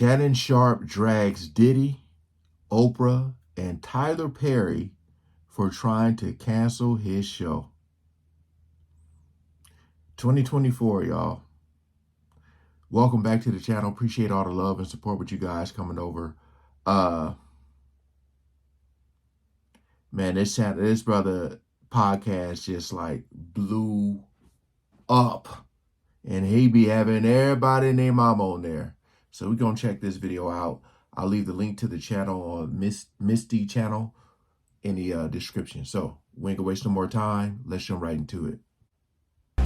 Shannon Sharpe drags Diddy, Oprah, and Tyler Perry for trying to cancel his show. 2024, y'all. Welcome back to the channel. Appreciate all the love and support with you guys coming over. Man, this brother podcast just like blew up. And he be having everybody and their mama on there. So we're going to check this video out. I'll leave the link to the channel on Misty channel in the description. So we ain't going to waste no more time. Let's jump right into it.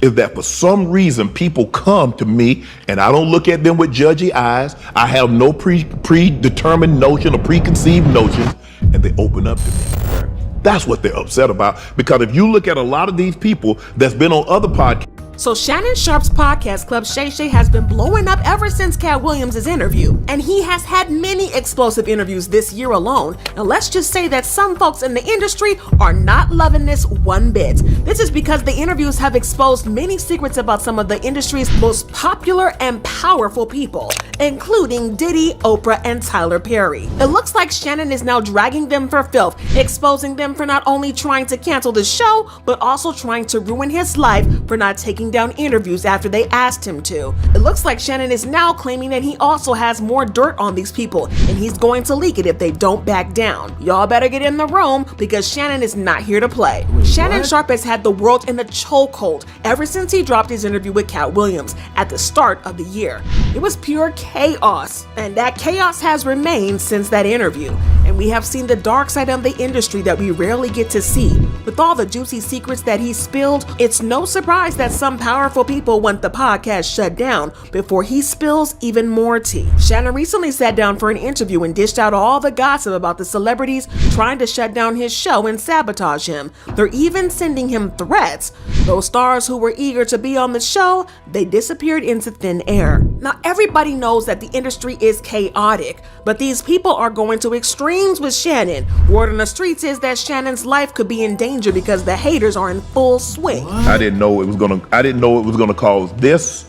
Is that for some reason people come to me and I don't look at them with judgy eyes. I have no predetermined notion or preconceived notions, and they open up to me. That's what they're upset about. Because if you look at a lot of these people that's been on other podcasts. So Shannon Sharpe's podcast club Shay Shay has been blowing up ever since Cat Williams' interview, and he has had many explosive interviews this year alone. And let's just say that some folks in the industry are not loving this one bit. This is because the interviews have exposed many secrets about some of the industry's most popular and powerful people, including Diddy, Oprah, and Tyler Perry. It looks like Shannon is now dragging them for filth, exposing them for not only trying to cancel the show, but also trying to ruin his life for not taking down interviews after they asked him to. It looks like Shannon is now claiming that he also has more dirt on these people, and he's going to leak it if they don't back down. Y'all better get in the room because Shannon is not here to play. Shannon Sharpe has had the world in the chokehold ever since he dropped his interview with Cat Williams at the start of the year. It was pure chaos, and that chaos has remained since that interview. And we have seen the dark side of the industry that we rarely get to see. With all the juicy secrets that he spilled, it's no surprise that some powerful people want the podcast shut down before he spills even more tea. Shannon recently sat down for an interview and dished out all the gossip about the celebrities trying to shut down his show and sabotage him. They're even sending him threats. Those stars who were eager to be on the show, they disappeared into thin air. Now everybody knows that the industry is chaotic, but these people are going to extremes with Shannon. Word on the streets is that Shannon's life could be in danger because the haters are in full swing. I didn't know it was gonna cause this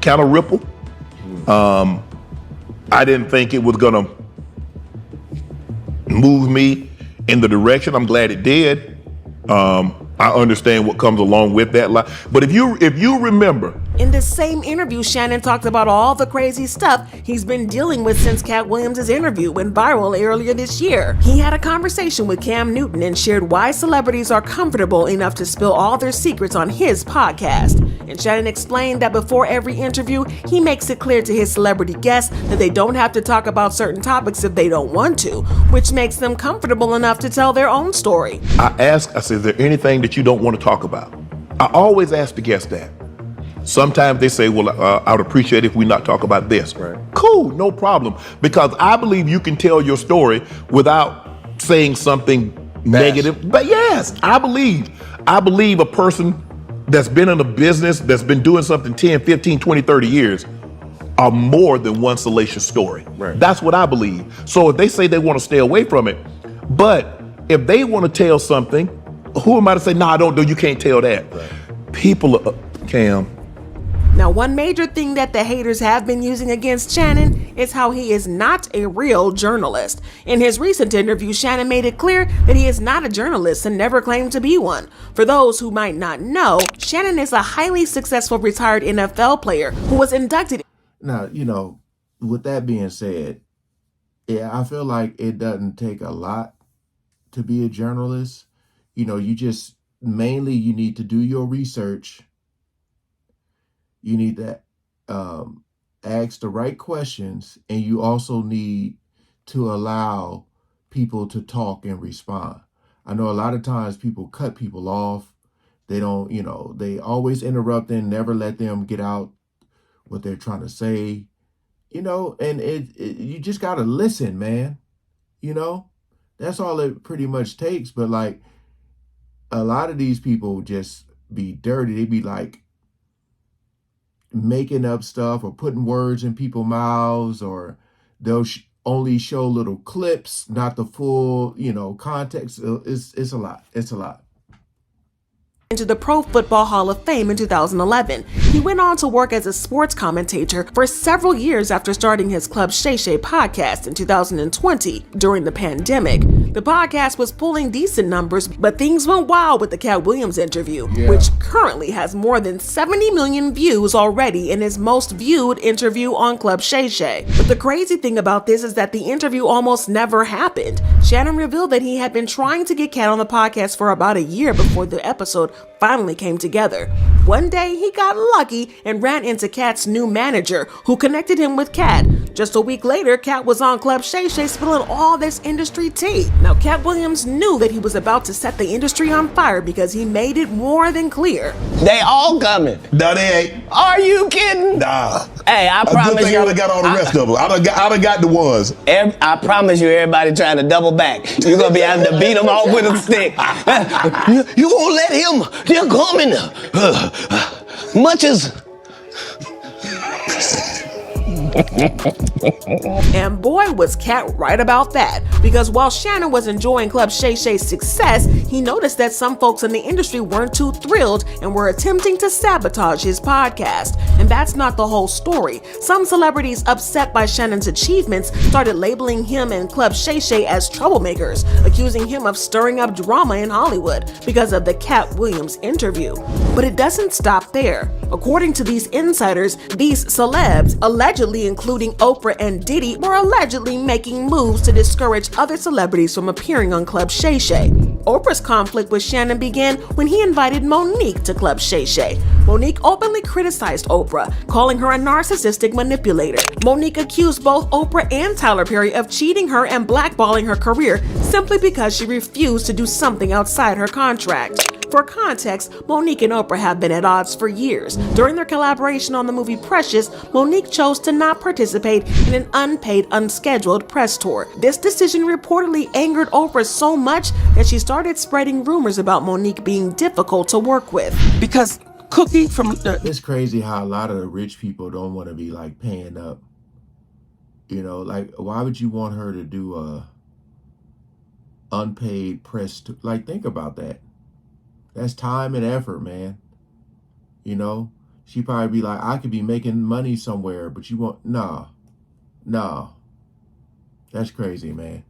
kind of ripple. I didn't think it was gonna move me in the direction. I'm glad it did. I understand what comes along with that. But if you remember, in this same interview, Shannon talked about all the crazy stuff he's been dealing with since Cat Williams' interview went viral earlier this year. He had a conversation with Cam Newton and shared why celebrities are comfortable enough to spill all their secrets on his podcast. And Shannon explained that before every interview, he makes it clear to his celebrity guests that they don't have to talk about certain topics if they don't want to, which makes them comfortable enough to tell their own story. I said, is there anything that you don't want to talk about? I always ask the guests that. Sometimes they say, well, I would appreciate if we not talk about this. Right. Cool, no problem. Because I believe you can tell your story without saying something negative. But yes, I believe a person that's been in a business, that's been doing something 10, 15, 20, 30 years are more than one salacious story. Right. That's what I believe. So if they say they want to stay away from it, but if they want to tell something, who am I to say, no, you can't tell that. Right. People, Cam. Now, one major thing that the haters have been using against Shannon is how he is not a real journalist. In his recent interview, Shannon made it clear that he is not a journalist and never claimed to be one. For those who might not know, Shannon is a highly successful retired NFL player who was inducted. Now, with that being said, yeah, I feel like it doesn't take a lot to be a journalist. You just mainly you need to do your research. You need to ask the right questions, and you also need to allow people to talk and respond. I know a lot of times people cut people off. They don't, they always interrupt and never let them get out what they're trying to say, and you just got to listen, man. That's all it pretty much takes. But like a lot of these people just be dirty. They be like making up stuff or putting words in people's mouths, or they'll only show little clips, not the full, context. It's a lot. It's a lot. into the Pro Football Hall of Fame in 2011. He went on to work as a sports commentator for several years after starting his Club Shay Shay podcast in 2020 during the pandemic. The podcast was pulling decent numbers, but things went wild with the Cat Williams interview, which currently has more than 70 million views already in his most viewed interview on Club Shay Shay. But the crazy thing about this is that the interview almost never happened. Shannon revealed that he had been trying to get Cat on the podcast for about a year before the episode finally came together. One day, he got lucky and ran into Cat's new manager, who connected him with Cat. Just a week later, Cat was on Club Shay Shay spilling all this industry tea. Now, Cat Williams knew that he was about to set the industry on fire because he made it more than clear. They all coming. No, they ain't. Are you kidding? Nah. Hey, I promise good thing you. I done got all the rest of them. I done got the ones. I promise you, everybody trying to double back. You're gonna be having to beat them off with a stick. You gonna let him? They're coming. Much as. And boy, was Cat right about that. Because while Shannon was enjoying Club Shay Shay's success, he noticed that some folks in the industry weren't too thrilled and were attempting to sabotage his podcast. And that's not the whole story. Some celebrities upset by Shannon's achievements started labeling him and Club Shay Shay as troublemakers, accusing him of stirring up drama in Hollywood because of the Cat Williams interview. But it doesn't stop there. According to these insiders, these celebs, allegedly including Oprah and Diddy, were allegedly making moves to discourage other celebrities from appearing on Club Shay Shay. Oprah's conflict with Shannon began when he invited Monique to Club Shay Shay. Monique openly criticized Oprah, calling her a narcissistic manipulator. Monique accused both Oprah and Tyler Perry of cheating her and blackballing her career simply because she refused to do something outside her contract. For context, Monique and Oprah have been at odds for years. During their collaboration on the movie Precious, Monique chose to not participate in an unpaid, unscheduled press tour. This decision reportedly angered Oprah so much that she started spreading rumors about Monique being difficult to work with. Because Cookie from the... It's crazy how a lot of the rich people don't want to be like paying up. You know, like, why would you want her to do a unpaid press tour? Like, think about that. That's time and effort, man. You know, she'd probably be like, I could be making money somewhere, but you want, no. That's crazy, man.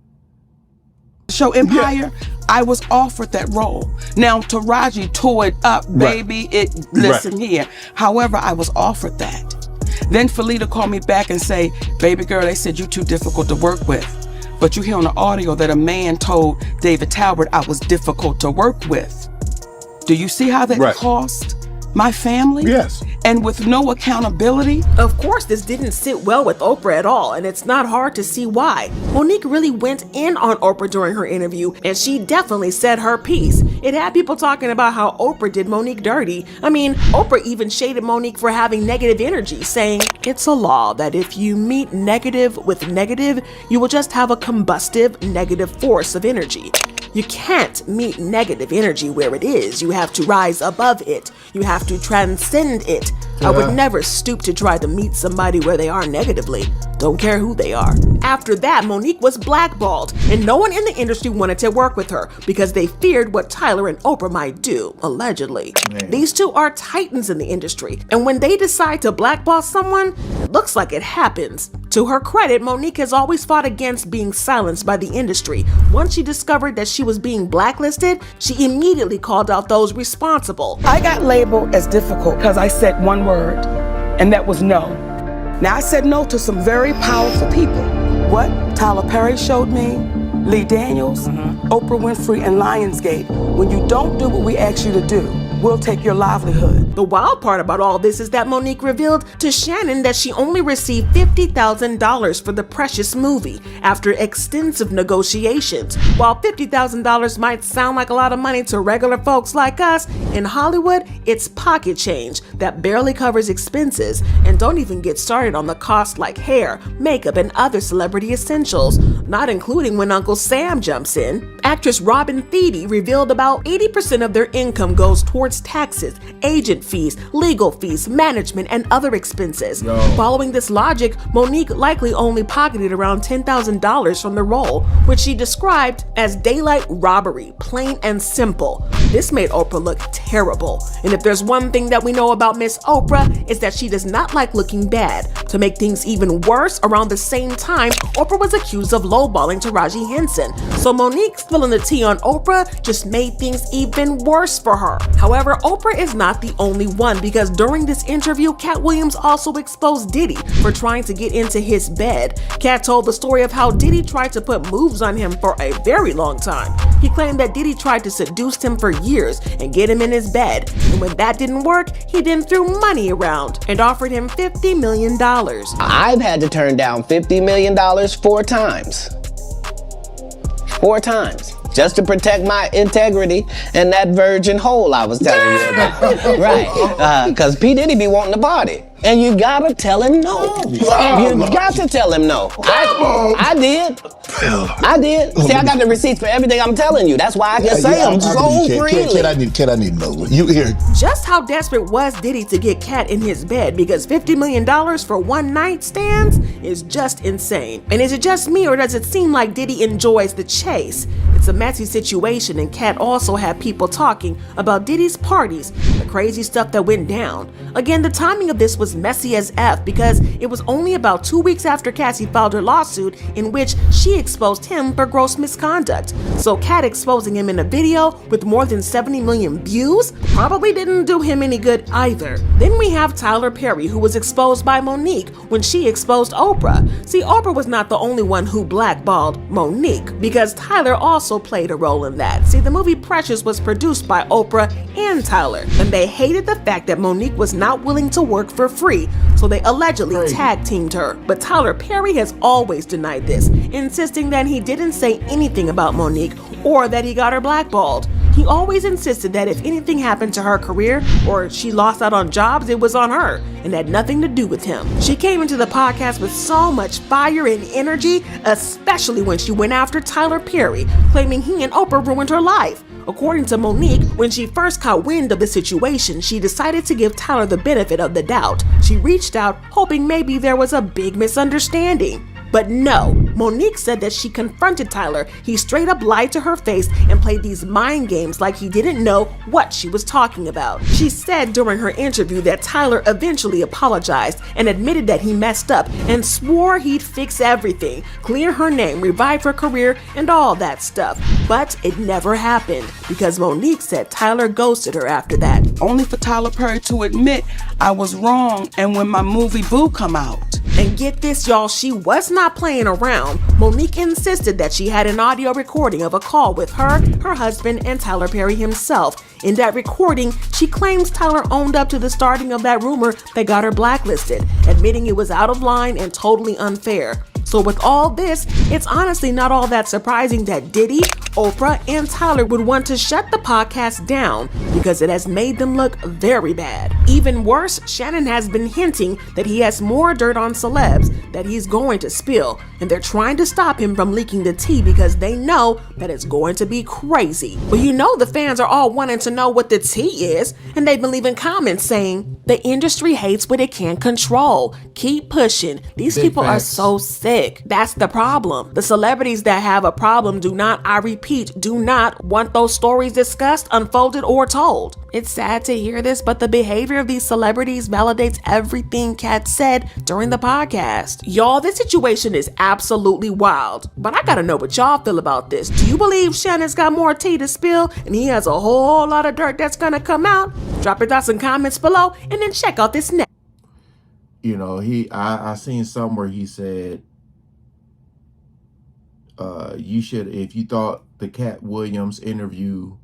Show Empire, I was offered that role. Now, Taraji tore it up, baby. Listen here. However, I was offered that. Then Felita called me back and say, baby girl, they said you're too difficult to work with. But you hear on the audio that a man told David Talbot I was difficult to work with. Do you see how that cost my family? Yes. And with no accountability? Of course, this didn't sit well with Oprah at all, and it's not hard to see why. Monique really went in on Oprah during her interview, and she definitely said her piece. It had people talking about how Oprah did Monique dirty. I mean, Oprah even shaded Monique for having negative energy, saying, it's a law that if you meet negative with negative, you will just have a combustive negative force of energy. You can't meet negative energy where it is. You have to rise above it. You have to transcend it. I would never stoop to try to meet somebody where they are negatively. Don't care who they are. After that, Monique was blackballed, and no one in the industry wanted to work with her because they feared what Tyler and Oprah might do, allegedly. Man. These two are titans in the industry, and when they decide to blackball someone, it looks like it happens. To her credit, Monique has always fought against being silenced by the industry. Once she discovered that she was being blacklisted, she immediately called out those responsible. I got labeled as difficult because I said one word, and that was no. Now, I said no to some very powerful people. What Tyler Perry showed me, Lee Daniels, Oprah Winfrey, and Lionsgate. When you don't do what we ask you to do, we'll take your livelihood. The wild part about all this is that Monique revealed to Shannon that she only received $50,000 for the Precious movie after extensive negotiations. While $50,000 might sound like a lot of money to regular folks like us, in Hollywood, it's pocket change that barely covers expenses, and don't even get started on the costs like hair, makeup, and other celebrity essentials, not including when Uncle Sam jumps in. Actress Robin Thede revealed about 80% of their income goes towards taxes, agent fees, legal fees, management, and other expenses. Yo. Following this logic, Monique likely only pocketed around $10,000 from the role, which she described as daylight robbery, plain and simple. This made Oprah look terrible. And if there's one thing that we know about Miss Oprah, is that she does not like looking bad. To make things even worse, around the same time, Oprah was accused of lowballing Taraji Henson. So Monique spilling the tea on Oprah just made things even worse for her. However, Oprah is not the only one, because during this interview, Cat Williams also exposed Diddy for trying to get into his bed. Cat told the story of how Diddy tried to put moves on him for a very long time. He claimed that Diddy tried to seduce him for years and get him in his bed. And when that didn't work, he then threw money around and offered him $50 million. I've had to turn down $50 million 4 times. 4 times. Just to protect my integrity and that virgin hole I was telling you about. Right. Because P. Diddy be wanting to party. And you gotta tell him no. You got to tell him no. I did. I did. See, I got the receipts for everything I'm telling you. That's why I can say them so freely. Kid, I need to know. You here? Just how desperate was Diddy to get Cat in his bed? Because $50 million for one night stands is just insane. And is it just me, or does it seem like Diddy enjoys the chase? It's a messy situation, and Cat also had people talking about Diddy's parties, the crazy stuff that went down. Again, the timing of this was messy as F, because it was only about 2 weeks after Cassie filed her lawsuit in which she exposed him for gross misconduct. So Cat exposing him in a video with more than 70 million views probably didn't do him any good either. Then we have Tyler Perry, who was exposed by Monique when she exposed Oprah. See, Oprah was not the only one who blackballed Monique, because Tyler also played a role in that. See, the movie Precious was produced by Oprah and Tyler, and they hated the fact that Monique was not willing to work for free, so they allegedly tag teamed her. But Tyler Perry has always denied this, insisting that he didn't say anything about Monique or that he got her blackballed. He always insisted that if anything happened to her career or she lost out on jobs, it was on her and had nothing to do with him. She came into the podcast with so much fire and energy, especially when she went after Tyler Perry, claiming he and Oprah ruined her life. According to Monique, when she first caught wind of the situation, she decided to give Tyler the benefit of the doubt. She reached out, hoping maybe there was a big misunderstanding. But no, Monique said that she confronted Tyler. He straight up lied to her face and played these mind games like he didn't know what she was talking about. She said during her interview that Tyler eventually apologized and admitted that he messed up and swore he'd fix everything, clear her name, revive her career, and all that stuff. But it never happened, because Monique said Tyler ghosted her after that. Only for Tyler Perry to admit I was wrong, and when my movie Boo come out. And get this, y'all, she was not playing around. Monique insisted that she had an audio recording of a call with her husband, and Tyler Perry himself. In that recording, she claims Tyler owned up to the starting of that rumor that got her blacklisted, admitting it was out of line and totally unfair. So with all this, it's honestly not all that surprising that Diddy, Oprah, and Tyler would want to shut the podcast down, because it has made them look very bad. Even worse, Shannon has been hinting that he has more dirt on celebs that he's going to spill, and they're trying to stop him from leaking the tea because they know that it's going to be crazy. But you know the fans are all wanting to know what the tea is, and they've been leaving comments saying, the industry hates what it can't control. Keep pushing. These Big people are facts. so sick. That's the problem. The celebrities that have a problem do not, I repeat, do not want those stories discussed, unfolded, or told. It's sad to hear this, but the behavior of these celebrities validates everything Kat said during the podcast. Y'all, this situation is absolutely wild, but I gotta know what y'all feel about this. Do you believe Shannon's got more tea to spill and he has a whole lot of dirt that's gonna come out? Drop your thoughts in comments below, and then check out this next. You know, I seen somewhere he said, you should, if you thought the Cat Williams interview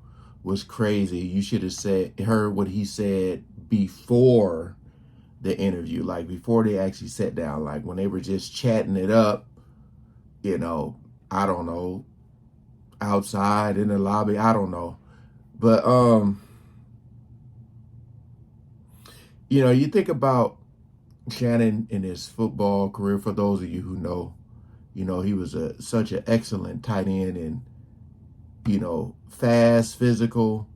was crazy, you should have heard what he said before the interview, like before they actually sat down, like when they were just chatting it up, you know, I don't know, outside in the lobby, I don't know. But, you know, you think about Shannon in his football career, for those of you who know, you know, he was such an excellent tight end, and, you know, fast, physical.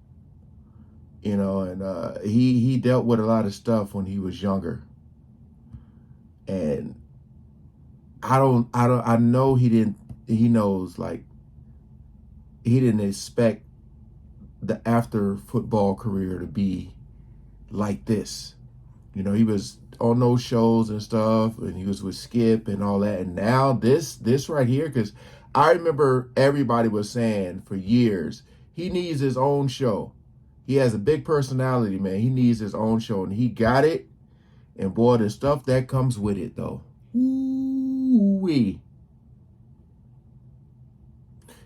you know, and he dealt with a lot of stuff when he was younger. And I know he knows, like, he didn't expect the after football career to be like this. You know, he was on those shows and stuff, and he was with Skip and all that. And now this right here, because I remember everybody was saying for years, he needs his own show. He has a big personality, man. He needs his own show, and he got it. And boy, the stuff that comes with it, though. Ooh-wee.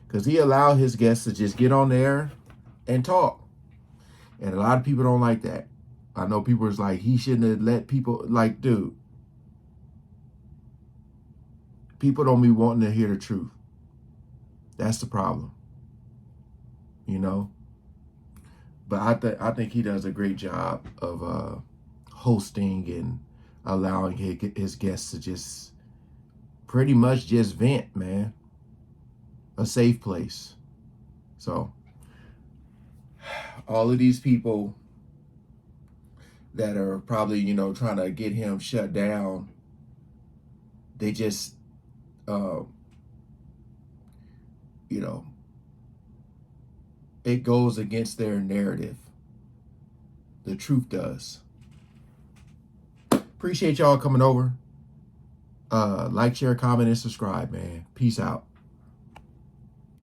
Because he allowed his guests to just get on there and talk. And a lot of people don't like that. I know people was like, he shouldn't have let people, like, dude. People don't be wanting to hear the truth. That's the problem. You know? But I think he does a great job of hosting and allowing his guests to just pretty much just vent, man. A safe place. So, all of these people that are probably, you know, trying to get him shut down, they just, you know, it goes against their narrative. The truth does. Appreciate y'all coming over. Like, share, comment, and subscribe, man. Peace out.